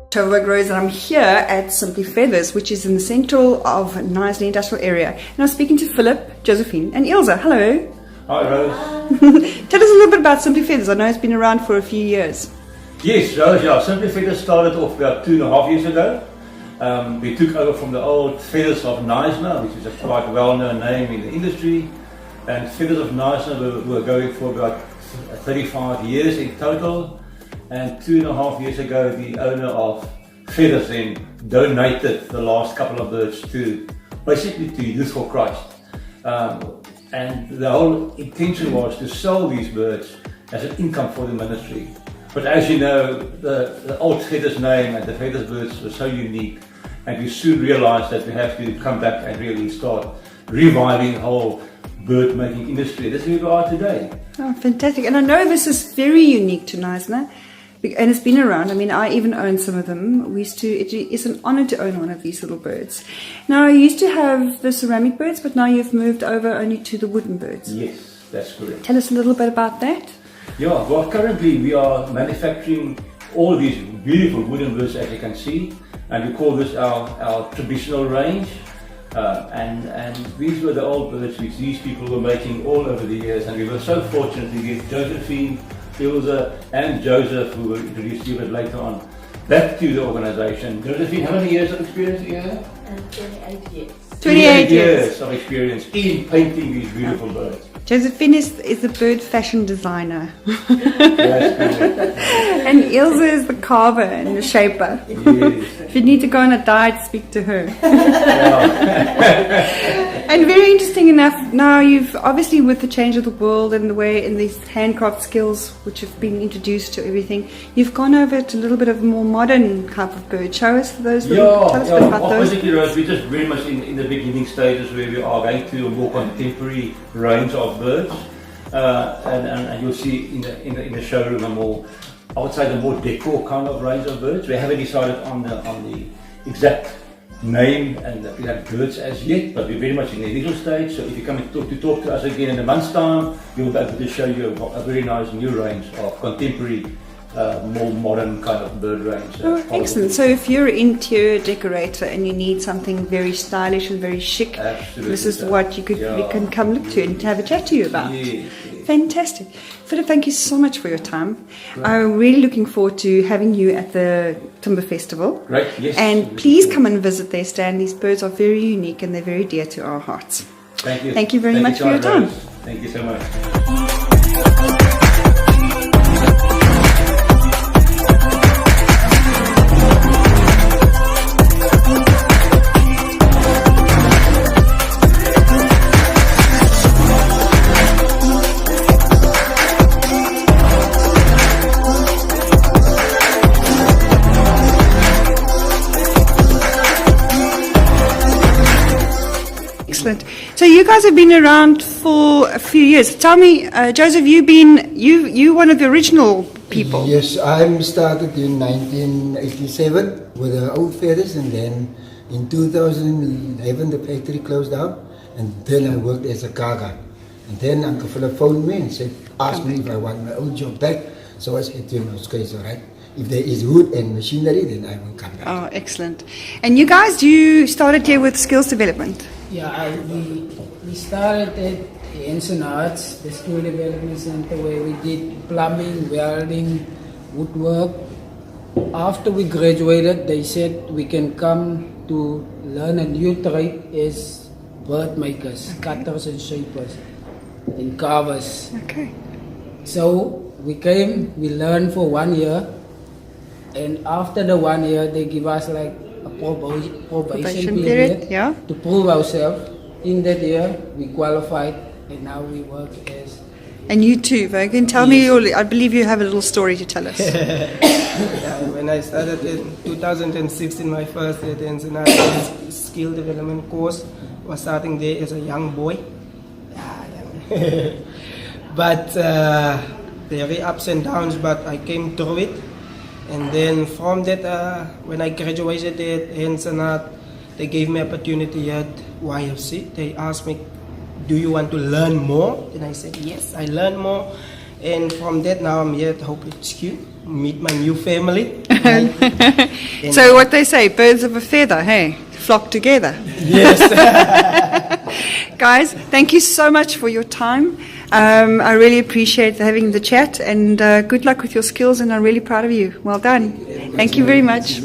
Tova Grows, and I'm here at Simply Feathers, which is in the central of Knysna industrial area. And I'm speaking to Philip, Josephine, and Ilse. Hello. Hi, Rose. Tell us a little bit about Simply Feathers. I know it's been around for a few years. Yes, Rose, yeah. Simply Feathers started off about 2.5 years ago. We took over from the old Feathers of Knysna, which is a quite well-known name in the industry. And Feathers of Knysna were going for about 35 years in total. And 2.5 years ago, the owner of Feathers then donated the last couple of birds to basically to Youth for Christ. And the whole intention was to sell these birds as an income for the ministry. But as you know, the old Feathers name and the Feathers birds were so unique, and we soon realized that we have to come back and really start reviving the whole bird making industry. That's where we are today. Oh, fantastic. And I know this is very unique to Knysna, and it's been around. I mean, I even own some of them. It's an honor to own one of these little birds. Now, I used to have the ceramic birds, but now you've moved over only to the wooden birds. Yes, that's correct. Tell us a little bit about that. Yeah, well, currently we are manufacturing all these beautiful wooden birds, as you can see, and we call this our traditional range. And these were the old birds which these people were making all over the years, and we were so fortunate to get Josephine, Ilse and Joseph, who will introduce you a bit later on, back to the organization. Josephine, how many years of experience do you have? 28 years. 28 years of experience in painting these beautiful birds. Josephine is the bird fashion designer. That's correct. And Ilse is the carver and the shaper. Yes. If you need to go on a diet, speak to her. Yeah. And very interesting enough, now you've obviously, with the change of the world and the way in these handcraft skills which have been introduced to everything, you've gone over to a little bit of a more modern type of bird. Show us those. Tell us a bit about those. Basically, Rose, we're just very much in the beginning stages where we are going to a more contemporary range of birds, and you'll see in the showroom a more, I would say, the more decor kind of range of birds. We haven't decided on the exact name and the birds as yet, but we're very much in the initial stage. So if you come to talk to us again in a month's time, we'll be able to show you a very nice new range of contemporary, more modern kind of bird range. Oh, excellent. So if you're an interior decorator and you need something very stylish and very chic, this is what we can come look to and have a chat to you about. Yes. Fantastic. Philip, thank you so much for your time. Right. I'm really looking forward to having you at the Timber Festival. Great, yes. And please come and visit their stand. These birds are very unique and they're very dear to our hearts. Thank you. Thank you very much for your time. Thank you so much. Excellent. So you guys have been around for a few years. Tell me, Joseph, you one of the original people. Yes, I started in 1987 with the old Feathers, and then in 2011 the factory closed down, and then I worked as a car guy. And then Uncle Philip phoned me and asked me if I want my old job back. So I said to him, okay, it's all right. If there is wood and machinery, then I will come back. Oh, excellent. And you guys, you started here with skills development. Yeah, we started at the Ensign Arts, the skill development center, where we did plumbing, welding, woodwork. After we graduated, they said we can come to learn a new trade as bird makers, cutters and shapers, and carvers. Okay. So we came, we learned for 1 year, and after the 1 year, they give us like a probation period, yeah, to prove ourselves. In that year, we qualified, and now we work as. And you too, Vagan, tell me, I believe you have a little story to tell us. Yeah, when I started in 2016, my first year at the International Skill Development course, was starting there as a young boy. But there were ups and downs, but I came through it. And then from that, when I graduated at Ensenat, they gave me opportunity at YFC. They asked me, do you want to learn more? And I said, yes, I learned more. And from that, now I'm here at Hope HQ, meet my new family. So what they say, birds of a feather, hey, flock together. Yes. Guys, thank you so much for your time. I really appreciate having the chat, and good luck with your skills, and I'm really proud of you. Well done. Thank you very much.